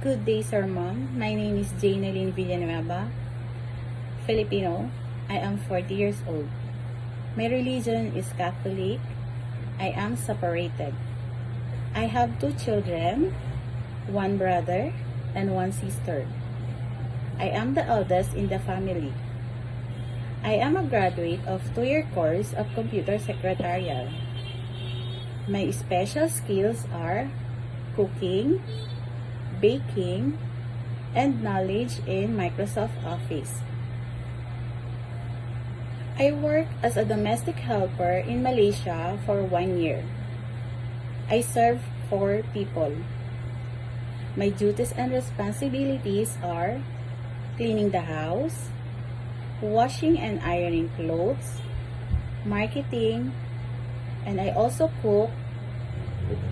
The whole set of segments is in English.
Good day, Sir Mom. My name is Janeline Villanueva, Filipino. I am 40 years old. My religion is Catholic. I am separated. I have 2 children, 1 brother and 1 sister. I am the eldest in the family. I am a graduate of 2-year course of computer secretarial. My special skills are cooking, baking, and knowledge in Microsoft Office. I work as a domestic helper in Malaysia for 1 year. I serve 4 people. My duties and responsibilities are cleaning the house, washing and ironing clothes, marketing, and I also cook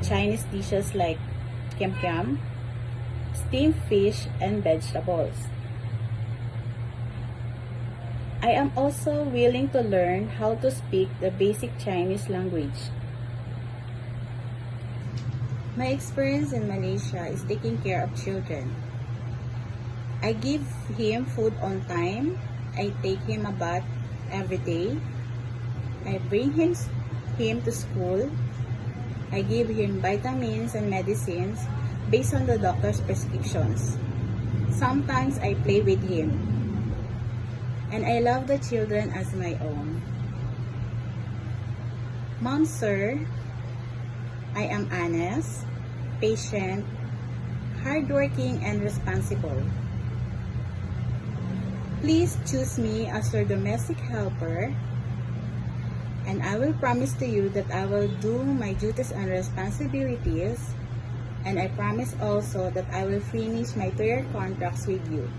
Chinese dishes like kiam kiam, steamed fish, and vegetables. I am also willing to learn how to speak the basic Chinese language. My experience in Malaysia is taking care of children. I give him food on time. I take him a bath every day. I bring him to school. I give him vitamins and medicines based on the doctor's prescriptions. Sometimes I play with him. And I love the children as my own. Mom, sir, I am honest, patient, hardworking, and responsible. Please choose me as your domestic helper, and I will promise to you that I will do my duties and responsibilities, and I promise also that I will finish my 2-year contracts with you.